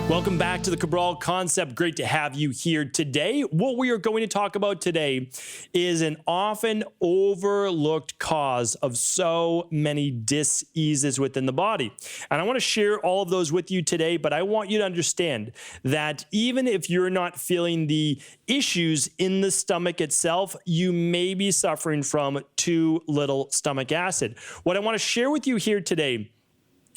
Welcome back to the Cabral Concept. Great to have you here today. What we are going to talk about today is an often overlooked cause of so many dis-eases within the body. And I want to share all of those with you today, but I want you to understand that even if you're not feeling the issues in the stomach itself, you may be suffering from too little stomach acid. What I want to share with you here today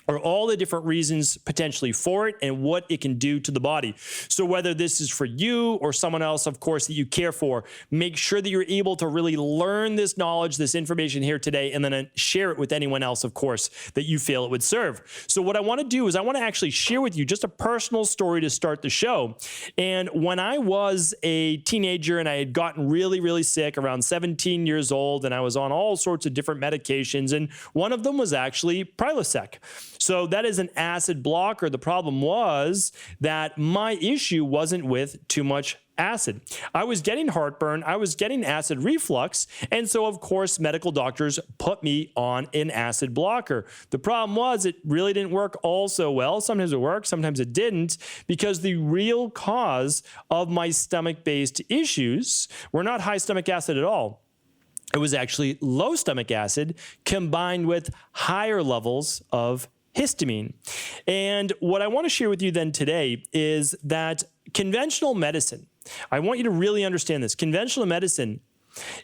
are all the different reasons potentially for it and what it can do to the body. So whether this is for you or someone else, of course, that you care for, make sure that you're able to really learn this knowledge, this information here today, and then share it with anyone else, of course, that you feel it would serve. So what I want to do is I want to actually share with you just a personal story to start the show. And when I was a teenager and I had gotten really, really sick around 17 years old, and I was on all sorts of different medications, and one of them was actually Prilosec. So that is an acid blocker. The problem was that my issue wasn't with too much acid. I was getting heartburn, I was getting acid reflux, and so of course medical doctors put me on an acid blocker. The problem was it really didn't work all so well. Sometimes it worked, sometimes it didn't, because the real cause of my stomach-based issues were not high stomach acid at all. It was actually low stomach acid combined with higher levels of histamine. And what I want to share with you then today is that conventional medicine, I want you to really understand this. Conventional medicine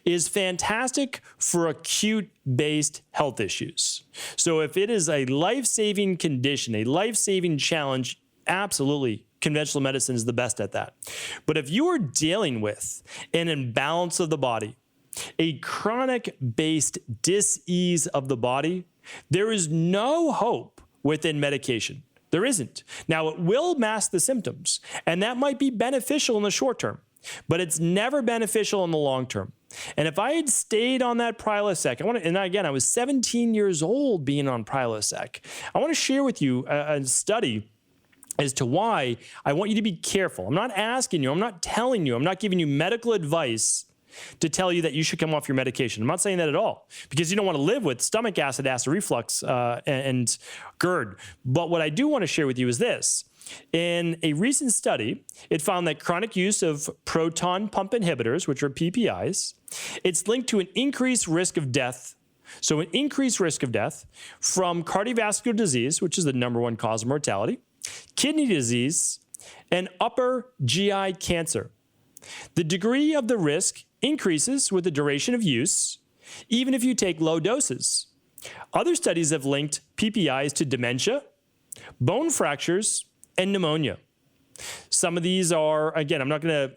is fantastic for acute-based health issues. So if it is a life-saving condition, a life-saving challenge, absolutely, conventional medicine is the best at that. But if you are dealing with an imbalance of the body, a chronic-based dis-ease of the body, there is no hope within medication. There isn't. Now, it will mask the symptoms, and that might be beneficial in the short term, but it's never beneficial in the long term. And if I had stayed on that Prilosec, I was 17 years old being on Prilosec, I want to share with you a study as to why I want you to be careful. I'm not asking you, I'm not telling you, I'm not giving you medical advice to tell you that you should come off your medication. I'm not saying that at all, because you don't want to live with stomach acid, acid reflux, and GERD. But what I do want to share with you is this. In a recent study, it found that chronic use of proton pump inhibitors, which are PPIs, it's linked to an increased risk of death. So an increased risk of death from cardiovascular disease, which is the #1 cause of mortality, kidney disease, and upper GI cancer. The degree of the risk increases with the duration of use, even if you take low doses. Other studies have linked PPIs to dementia, bone fractures, and pneumonia. Some of these are, again, I'm not going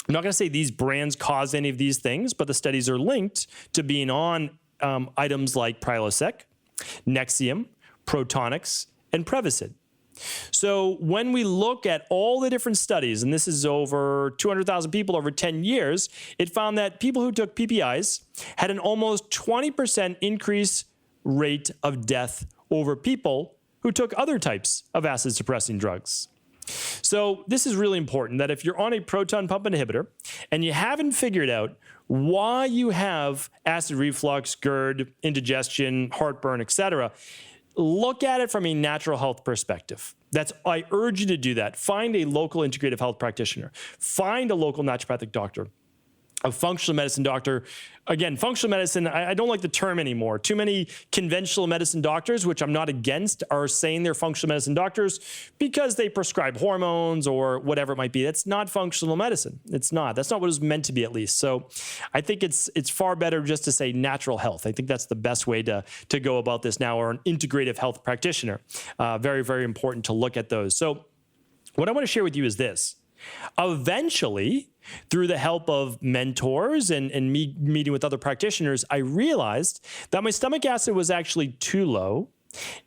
to say these brands cause any of these things, but the studies are linked to being on items like Prilosec, Nexium, Protonix, and Prevacid. So when we look at all the different studies, and this is over 200,000 people over 10 years, it found that people who took PPIs had an almost 20% increase rate of death over people who took other types of acid-suppressing drugs. So this is really important, that if you're on a proton pump inhibitor and you haven't figured out why you have acid reflux, GERD, indigestion, heartburn, etc., look at it from a natural health perspective. I urge you to do that. Find a local integrative health practitioner. Find a local naturopathic doctor, a functional medicine doctor. Again, functional medicine, I don't like the term anymore. Too many conventional medicine doctors, which I'm not against, are saying they're functional medicine doctors because they prescribe hormones or whatever it might be. That's not functional medicine. It's not. That's not what it's meant to be, at least. So I think it's far better just to say natural health. I think that's the best way to go about this now, or an integrative health practitioner. Very, very important to look at those. So what I want to share with you is this. Eventually, through the help of mentors and me meeting with other practitioners, I realized that my stomach acid was actually too low,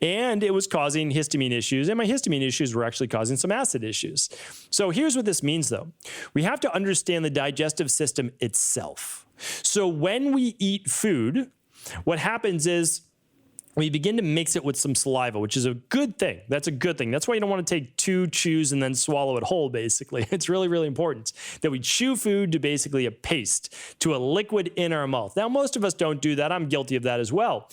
and it was causing histamine issues, and my histamine issues were actually causing some acid issues. So here's what this means, though. We have to understand the digestive system itself. So when we eat food, what happens is we begin to mix it with some saliva, which is a good thing. That's a good thing. That's why you don't want to take 2 chews and then swallow it whole, basically. It's really, really important that we chew food to basically a paste, to a liquid in our mouth. Now, most of us don't do that. I'm guilty of that as well.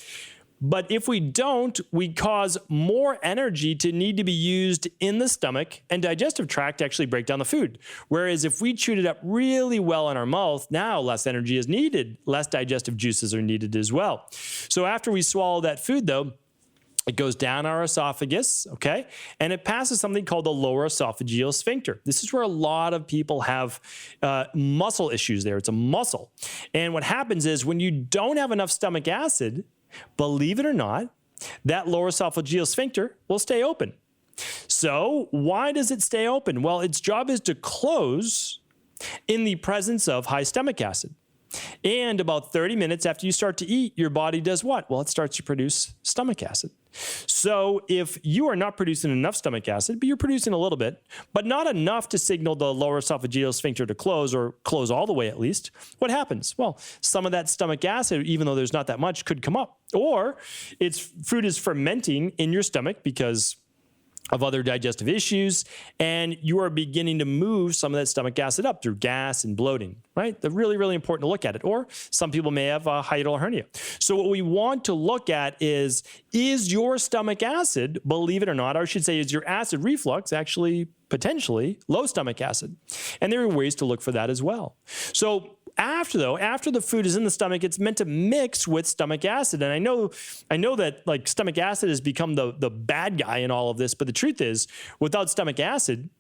But if we don't, we cause more energy to need to be used in the stomach and digestive tract to actually break down the food. Whereas if we chewed it up really well in our mouth, now less energy is needed, less digestive juices are needed as well. So after we swallow that food though, it goes down our esophagus, okay? And it passes something called the lower esophageal sphincter. This is where a lot of people have muscle issues there. It's a muscle. And what happens is when you don't have enough stomach acid, believe it or not, that lower esophageal sphincter will stay open. So why does it stay open? Well, its job is to close in the presence of high stomach acid. And about 30 minutes after you start to eat, your body does what? Well, it starts to produce stomach acid. So if you are not producing enough stomach acid, but you're producing a little bit, but not enough to signal the lower esophageal sphincter to close, or close all the way at least, what happens? Well, some of that stomach acid, even though there's not that much, could come up. Or food is fermenting in your stomach because of other digestive issues, and you are beginning to move some of that stomach acid up through gas and bloating, right? They're really, really important to look at it. Or some people may have a hiatal hernia. So what we want to look at is your stomach acid, believe it or not, or I should say, is your acid reflux actually potentially low stomach acid? And there are ways to look for that as well. So after the food is in the stomach, it's meant to mix with stomach acid. And I know that like stomach acid has become the bad guy in all of this, but the truth is, without stomach acid,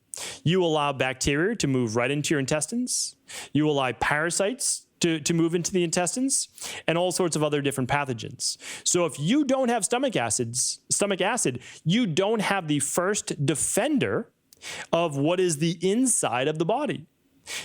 you allow bacteria to move right into your intestines. You allow parasites to move into the intestines, and all sorts of other different pathogens. So if you don't have stomach acid, you don't have the first defender of what is the inside of the body.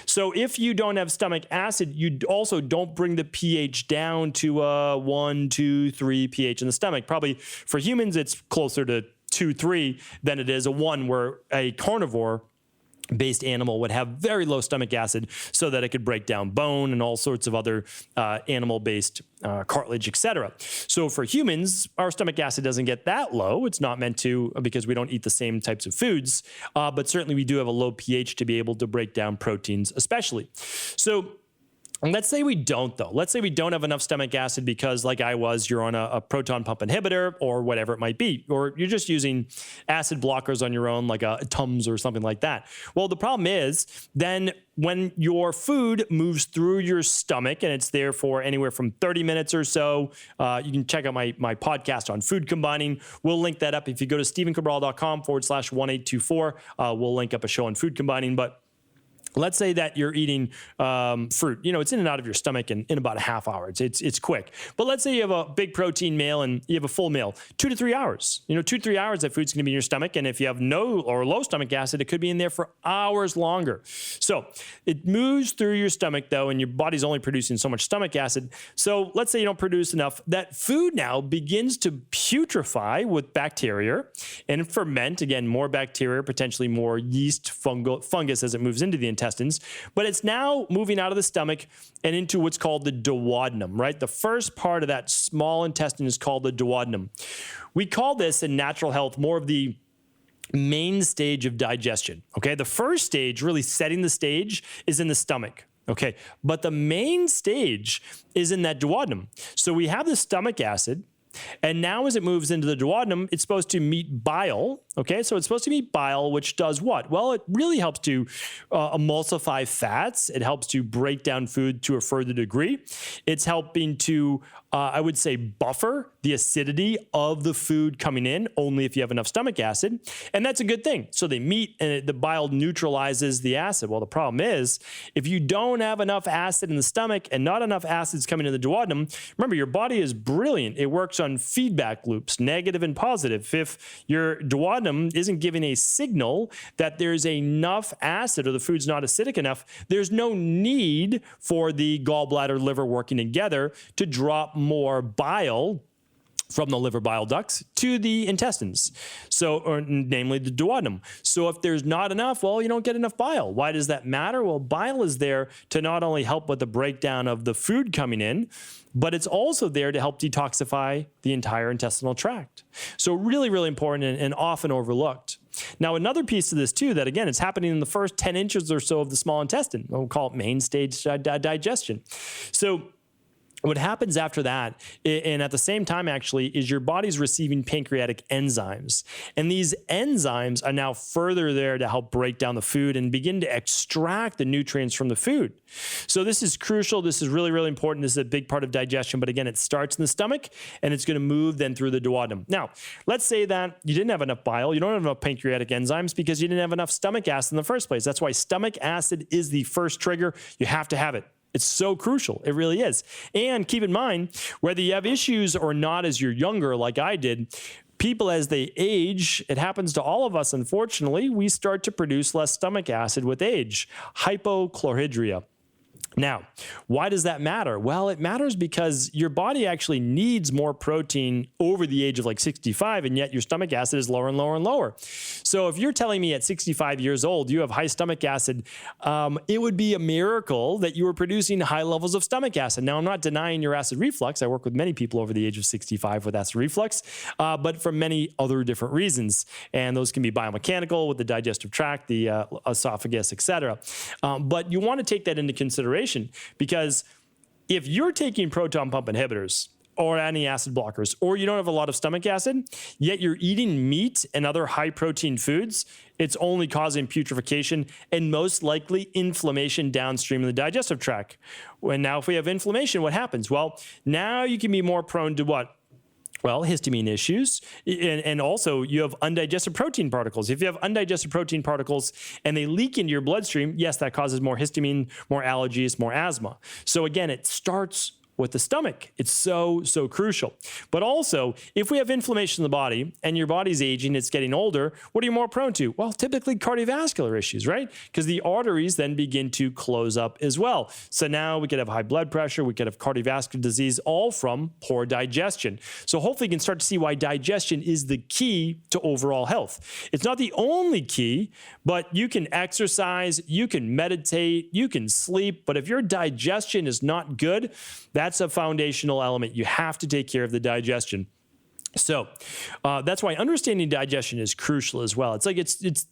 So if you don't have stomach acid, you also don't bring the pH down to a 1, 2, 3 pH in the stomach. Probably for humans, it's closer to 2, 3 than it is a 1, where a carnivore-based animal would have very low stomach acid so that it could break down bone and all sorts of other animal-based cartilage, etc. So for humans, our stomach acid doesn't get that low. It's not meant to, because we don't eat the same types of foods, but certainly we do have a low pH to be able to break down proteins especially. So let's say we don't, though. Let's say we don't have enough stomach acid because, like I was, you're on a proton pump inhibitor or whatever it might be, or you're just using acid blockers on your own, like a Tums or something like that. Well, the problem is then when your food moves through your stomach, and it's there for anywhere from 30 minutes or so, you can check out my podcast on food combining. We'll link that up. If you go to stephencabral.com/1824, we'll link up a show on food combining. But let's say that you're eating fruit. You know, it's in and out of your stomach in about a half hour. It's quick. But let's say you have a big protein meal and you have a full meal, 2 to 3 hours. 2 to 3 hours, that food's going to be in your stomach. And if you have no or low stomach acid, it could be in there for hours longer. So it moves through your stomach, though, and your body's only producing so much stomach acid. So let's say you don't produce enough. That food now begins to putrefy with bacteria and ferment. Again, more bacteria, potentially more yeast, fungus as it moves into the intestines. But it's now moving out of the stomach and into what's called the duodenum, right? The first part of that small intestine is called the duodenum. We call this in natural health more of the main stage of digestion, okay? The first stage, really setting the stage, is in the stomach, okay? But the main stage is in that duodenum. So we have the stomach acid, and now as it moves into the duodenum, it's supposed to meet bile, okay? So it's supposed to meet bile, which does what? Well, it really helps to emulsify fats. It helps to break down food to a further degree. It's helping to, I would say, buffer the acidity of the food coming in, only if you have enough stomach acid. And that's a good thing. So they meet and the bile neutralizes the acid. Well, the problem is, if you don't have enough acid in the stomach and not enough acids coming in the duodenum, remember, your body is brilliant. It works on feedback loops, negative and positive. If your duodenum isn't giving a signal that there's enough acid or the food's not acidic enough, there's no need for the gallbladder, liver working together to drop more bile from the liver bile ducts to the intestines, or namely the duodenum. So if there's not enough, well, you don't get enough bile. Why does that matter? Well, bile is there to not only help with the breakdown of the food coming in, but it's also there to help detoxify the entire intestinal tract. So really, really important and often overlooked. Now, another piece to this too, that again, it's happening in the first 10 inches or so of the small intestine. We'll call it main stage digestion. So What happens after that, and at the same time actually, is your body's receiving pancreatic enzymes. And these enzymes are now further there to help break down the food and begin to extract the nutrients from the food. So this is crucial. This is really, really important. This is a big part of digestion. But again, it starts in the stomach and it's going to move then through the duodenum. Now, let's say that you didn't have enough bile. You don't have enough pancreatic enzymes because you didn't have enough stomach acid in the first place. That's why stomach acid is the first trigger. You have to have it. It's so crucial. It really is. And keep in mind, whether you have issues or not as you're younger, like I did, people as they age, it happens to all of us, unfortunately, we start to produce less stomach acid with age. Hypochlorhydria. Now, why does that matter? Well, it matters because your body actually needs more protein over the age of like 65, and yet your stomach acid is lower and lower and lower. So if you're telling me at 65 years old you have high stomach acid, it would be a miracle that you were producing high levels of stomach acid. Now, I'm not denying your acid reflux. I work with many people over the age of 65 with acid reflux, but for many other different reasons. And those can be biomechanical with the digestive tract, the esophagus, etc. But you want to take that into consideration. Because if you're taking proton pump inhibitors or anti-acid blockers, or you don't have a lot of stomach acid, yet you're eating meat and other high protein foods, it's only causing putrefaction and most likely inflammation downstream in the digestive tract. And now if we have inflammation, what happens? Well, now you can be more prone to what? Well, histamine issues, and also you have undigested protein particles. If you have undigested protein particles and they leak into your bloodstream, yes, that causes more histamine, more allergies, more asthma. So again, it starts with the stomach. It's so, so crucial. But also, if we have inflammation in the body and your body's aging, it's getting older, what are you more prone to? Well, typically cardiovascular issues, right? Because the arteries then begin to close up as well. So now we could have high blood pressure, we could have cardiovascular disease, all from poor digestion. So hopefully you can start to see why digestion is the key to overall health. It's not the only key, but you can exercise, you can meditate, you can sleep, but if your digestion is not good, that's a foundational element. You have to take care of the digestion. So that's why understanding digestion is crucial as well. It's like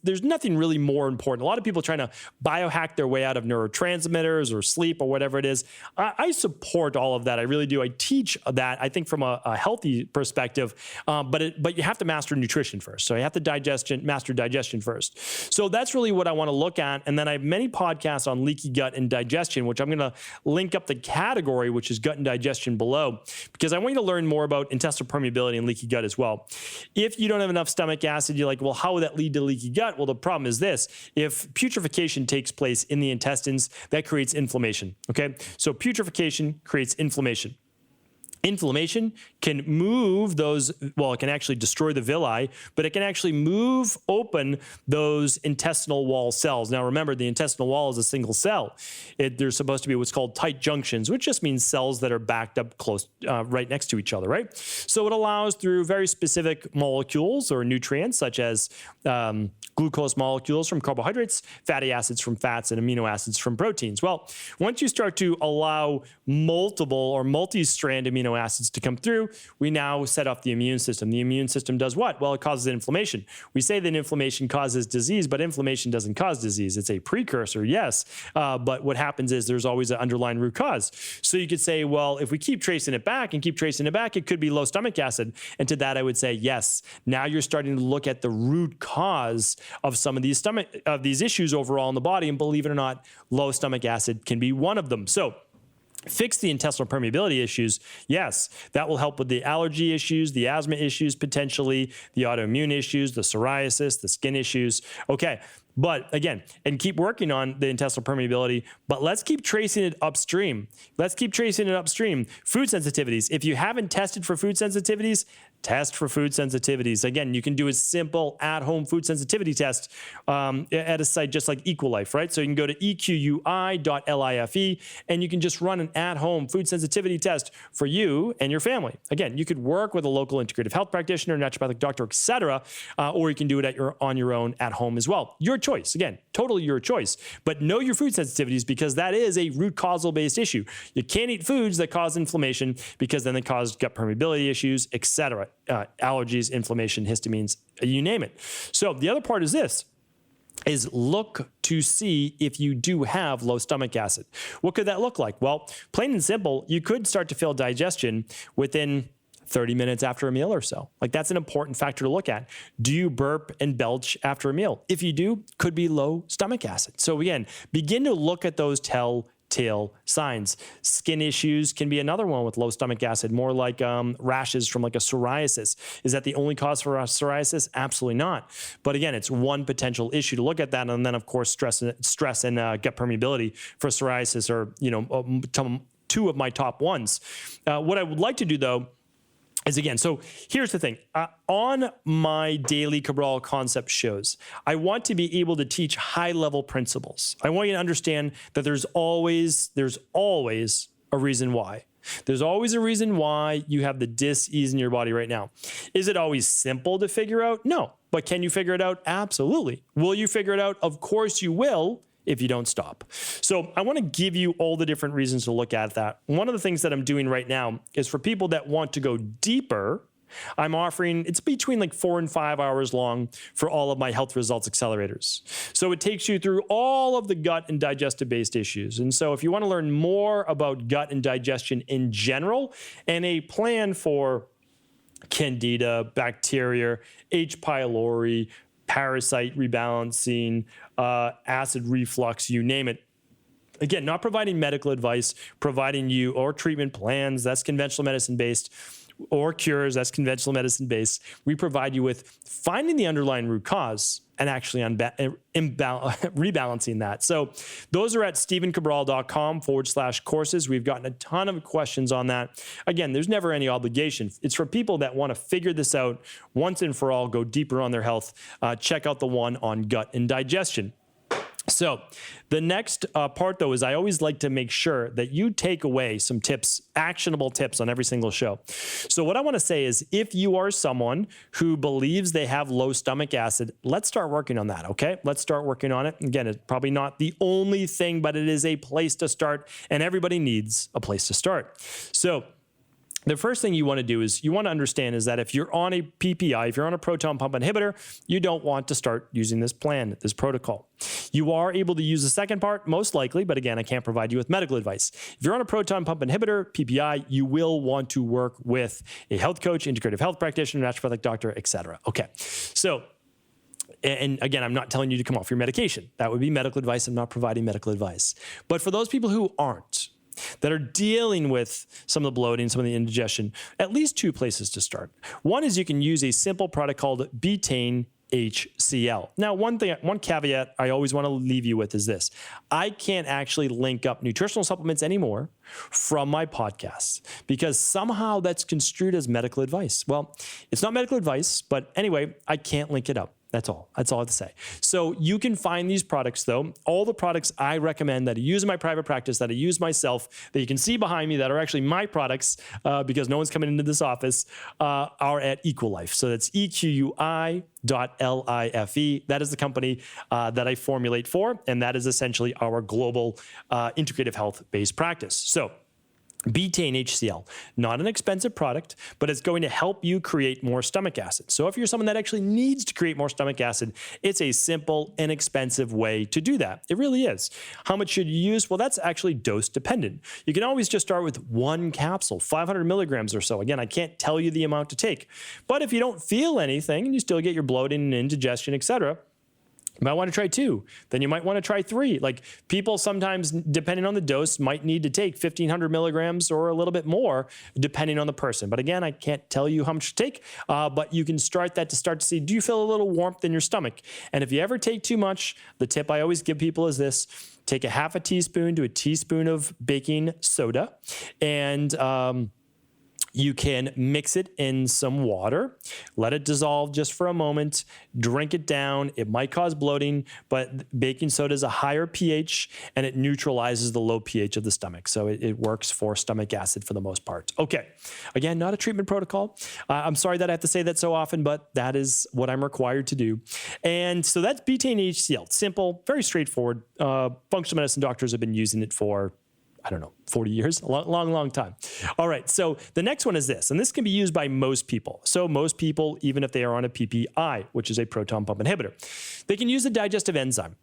there's nothing really more important. A lot of people trying to biohack their way out of neurotransmitters or sleep or whatever it is. I support all of that. I really do. I teach that, I think, from a healthy perspective. But you have to master nutrition first. So you have to master digestion first. So that's really what I want to look at. And then I have many podcasts on leaky gut and digestion, which I'm going to link up the category, which is gut and digestion, below, because I want you to learn more about intestinal permeability and leaky gut as well. If you don't have enough stomach acid, you're like, well, how would that lead to leaky gut? Well, the problem is this. If putrefaction takes place in the intestines, that creates inflammation, okay? So putrefaction creates inflammation. Inflammation can move those, well, it can actually destroy the villi, but it can actually move open those intestinal wall cells. Now, remember, the intestinal wall is a single cell. There's supposed to be what's called tight junctions, which just means cells that are backed up close, right next to each other, right? So it allows through very specific molecules or nutrients, such as glucose molecules from carbohydrates, fatty acids from fats, and amino acids from proteins. Well, once you start to allow multiple or multi-strand amino acids to come through, we now set off the immune system. The immune system does what? Well, it causes inflammation. We say that inflammation causes disease, but inflammation doesn't cause disease. It's a precursor, yes, but what happens is there's always an underlying root cause. So you could say, well, if we keep tracing it back and keep tracing it back, it could be low stomach acid. And to that, I would say, yes, now you're starting to look at the root cause of some of these issues overall in the body, and believe it or not, low stomach acid can be one of them. So fix the intestinal permeability issues, yes, that will help with the allergy issues, the asthma issues, potentially the autoimmune issues, the psoriasis, the skin issues. Okay, but again, and keep working on the intestinal permeability, but let's keep tracing it upstream. Let's keep tracing it upstream. Food sensitivities. If you haven't tested for food sensitivities, test for food sensitivities. Again, you can do a simple at-home food sensitivity test at a site just like Equilife, right? So you can go to equi.life and you can just run an at-home food sensitivity test for you and your family. Again, you could work with a local integrative health practitioner, naturopathic doctor, etc., or you can do it on your own at home as well. Your choice. Again, totally your choice. But know your food sensitivities, because that is a root causal based issue. You can't eat foods that cause inflammation, because then they cause gut permeability issues, etc. Allergies, inflammation, histamines, you name it. So the other part is this. is look to see if you do have low stomach acid. What could that look like? Well, plain and simple, you could start to feel digestion within 30 minutes after a meal or so. Like, that's an important factor to look at. Do you burp and belch after a meal? If you do, could be low stomach acid. So again, begin to look at those telltale signs. Skin issues can be another one with low stomach acid, more like rashes from like a psoriasis. Is that the only cause for psoriasis? Absolutely not. But again, it's one potential issue to look at that. And then of course, stress and gut permeability for psoriasis are, two of my top ones. What I would like to do though, is again, so here's the thing. On my daily Cabral concept shows, I want to be able to teach high-level principles. I want you to understand that there's always a reason why. There's always a reason why you have the dis-ease in your body right now. Is it always simple to figure out? No. But can you figure it out? Absolutely. Will you figure it out? Of course you will, if you don't stop. So I want to give you all the different reasons to look at that. One of the things that I'm doing right now is for people that want to go deeper, I'm offering, it's between like 4 and 5 hours long for all of my health results accelerators. So it takes you through all of the gut and digestive based issues. And so if you want to learn more about gut and digestion in general and a plan for candida, bacteria, H. pylori, parasite rebalancing, acid reflux, you name it. Again, not providing medical advice, providing you or treatment plans, that's conventional medicine based, or cures, that's conventional medicine based. We provide you with finding the underlying root cause and actually rebalancing that. So those are at stephencabral.com/courses. We've gotten a ton of questions on that. Again, there's never any obligation. It's for people that want to figure this out once and for all, go deeper on their health. Check out the one on gut and digestion. So the next part, though, is I always like to make sure that you take away some tips, actionable tips on every single show. So what I want to say is if you are someone who believes they have low stomach acid, let's start working on that, okay? Let's start working on it. Again, it's probably not the only thing, but it is a place to start, and everybody needs a place to start. So the first thing you want to do is you want to understand is that if you're on a PPI, if you're on a proton pump inhibitor, you don't want to start using this plan, this protocol. You are able to use the second part, most likely, but again, I can't provide you with medical advice. If you're on a proton pump inhibitor, PPI, you will want to work with a health coach, integrative health practitioner, naturopathic doctor, etc. Okay, so, and again, I'm not telling you to come off your medication. That would be medical advice. I'm not providing medical advice. But for those people who aren't, that are dealing with some of the bloating, some of the indigestion, at least two places to start. One is you can use a simple product called betaine HCl. Now, one caveat I always want to leave you with is this. I can't actually link up nutritional supplements anymore from my podcasts because somehow that's construed as medical advice. Well, it's not medical advice, but anyway, I can't link it up. That's all. That's all I have to say. So you can find these products, though. All the products I recommend that I use in my private practice, that I use myself, that you can see behind me that are actually my products because no one's coming into this office, are at Equilife. So that's EQUI.LIFE. That is the company that I formulate for, and that is essentially our global integrative health-based practice. So betaine HCl, not an expensive product, but it's going to help you create more stomach acid. So if you're someone that actually needs to create more stomach acid, it's a simple, inexpensive way to do that. It really is. How much should you use? Well, that's actually dose dependent. You can always just start with one capsule, 500 milligrams or so. Again, I can't tell you the amount to take, but if you don't feel anything and you still get your bloating and indigestion, etc., you might want to try 2. Then you might want to try 3. Like people sometimes, depending on the dose, might need to take 1,500 milligrams or a little bit more, depending on the person. But again, I can't tell you how much to take, but you can start that to start to see, do you feel a little warmth in your stomach? And if you ever take too much, the tip I always give people is this. Take a half a teaspoon to a teaspoon of baking soda and you can mix it in some water, let it dissolve just for a moment, drink it down. It might cause bloating, but baking soda is a higher pH and it neutralizes the low pH of the stomach. So it works for stomach acid for the most part. Okay, again, not a treatment protocol. I'm sorry that I have to say that so often, but that is what I'm required to do. And so that's betaine HCl. Simple, very straightforward. Functional medicine doctors have been using it for I don't know, 40 years, a long time. All right, so the next one is this, and this can be used by most people. So most people, even if they are on a PPI, which is a proton pump inhibitor, they can use the digestive enzyme.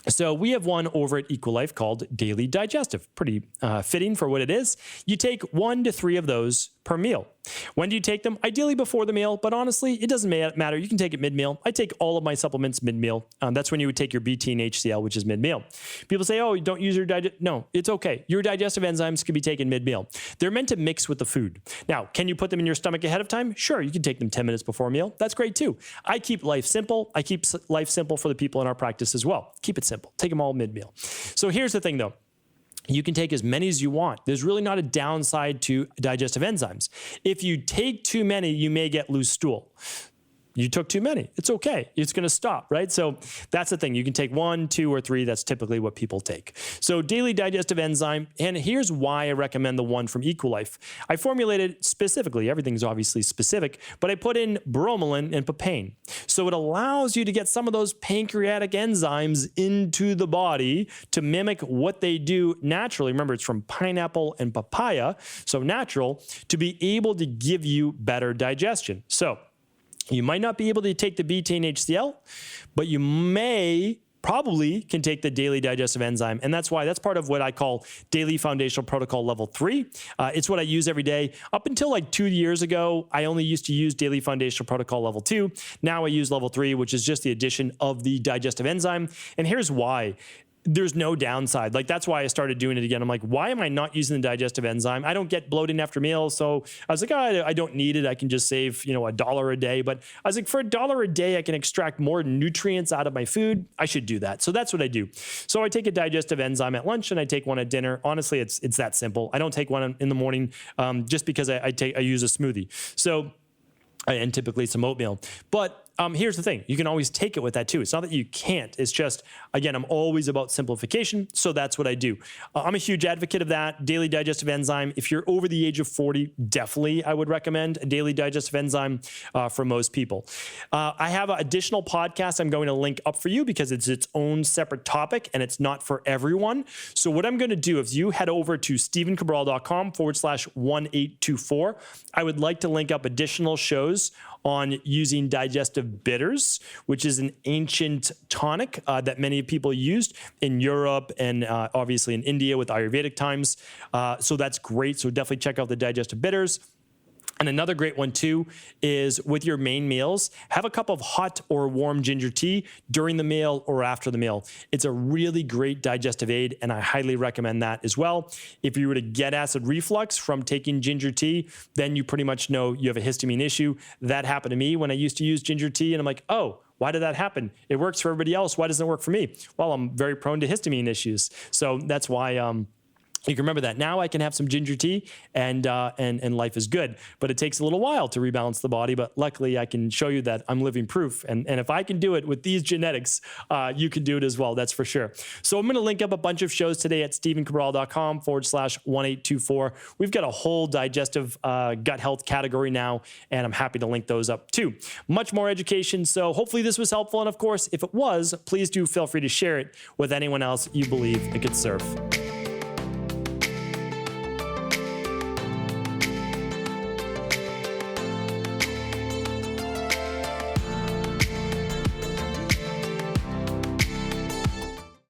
So we have one over at Equilife called Daily Digestive. Pretty fitting for what it is. You take 1 to 3 of those per meal. When do you take them? Ideally before the meal, but honestly, it doesn't matter. You can take it mid-meal. I take all of my supplements mid-meal. That's when you would take your BT and HCl, which is mid-meal. People say, oh, you don't use your No, it's okay. Your digestive enzymes can be taken mid-meal. They're meant to mix with the food. Now, can you put them in your stomach ahead of time? Sure, you can take them 10 minutes before a meal. That's great too. I keep life simple. I keep life simple for the people in our practice as well. Keep it simple. Take them all mid-meal. So here's the thing though. You can take as many as you want. There's really not a downside to digestive enzymes. If you take too many, you may get loose stool. You took too many. It's okay. It's going to stop, right? So that's the thing. You can take 1, 2, or 3. That's typically what people take. So daily digestive enzyme, and here's why I recommend the one from Equilife. I formulated specifically, everything's obviously specific, but I put in bromelain and papain. So it allows you to get some of those pancreatic enzymes into the body to mimic what they do naturally. Remember, it's from pineapple and papaya, so natural, to be able to give you better digestion. So you might not be able to take the betaine HCl, but you probably can take the daily digestive enzyme. And that's part of what I call daily foundational protocol level 3. It's what I use every day. Up until like 2 years ago, I only used to use daily foundational protocol level 2. Now I use level 3, which is just the addition of the digestive enzyme. And here's why. There's no downside. Like, that's why I started doing it again. I'm like, why am I not using the digestive enzyme? I don't get bloating after meals. So I was like, I don't need it. I can just save, $1 a day. But I was like, for $1 a day, I can extract more nutrients out of my food. I should do that. So that's what I do. So I take a digestive enzyme at lunch and I take one at dinner. Honestly, it's that simple. I don't take one in the morning just because I use a smoothie. So, and typically some oatmeal. But here's the thing. You can always take it with that too. It's not that you can't. It's just, again, I'm always about simplification. So that's what I do. I'm a huge advocate of that. Daily digestive enzyme. If you're over the age of 40, definitely I would recommend a daily digestive enzyme for most people. I have an additional podcast I'm going to link up for you because it's its own separate topic and it's not for everyone. So what I'm going to do is you head over to stevencabral.com/1824. I would like to link up additional shows on using digestive bitters, which is an ancient tonic that many people used in Europe and obviously in India with Ayurvedic times. So that's great. So definitely check out the digestive bitters. And another great one too is with your main meals, have a cup of hot or warm ginger tea during the meal or after the meal. It's a really great digestive aid, and I highly recommend that as well. If you were to get acid reflux from taking ginger tea, then you pretty much know you have a histamine issue. That happened to me when I used to use ginger tea, and I'm like, oh, why did that happen? It works for everybody else. Why doesn't it work for me? Well, I'm very prone to histamine issues. So that's why you can remember that. Now I can have some ginger tea and life is good. But it takes a little while to rebalance the body. But luckily, I can show you that I'm living proof. And if I can do it with these genetics, you can do it as well. That's for sure. So I'm going to link up a bunch of shows today at stevencabral.com/1824. We've got a whole digestive gut health category now, and I'm happy to link those up too. Much more education. So hopefully this was helpful. And of course, if it was, please do feel free to share it with anyone else you believe it could serve.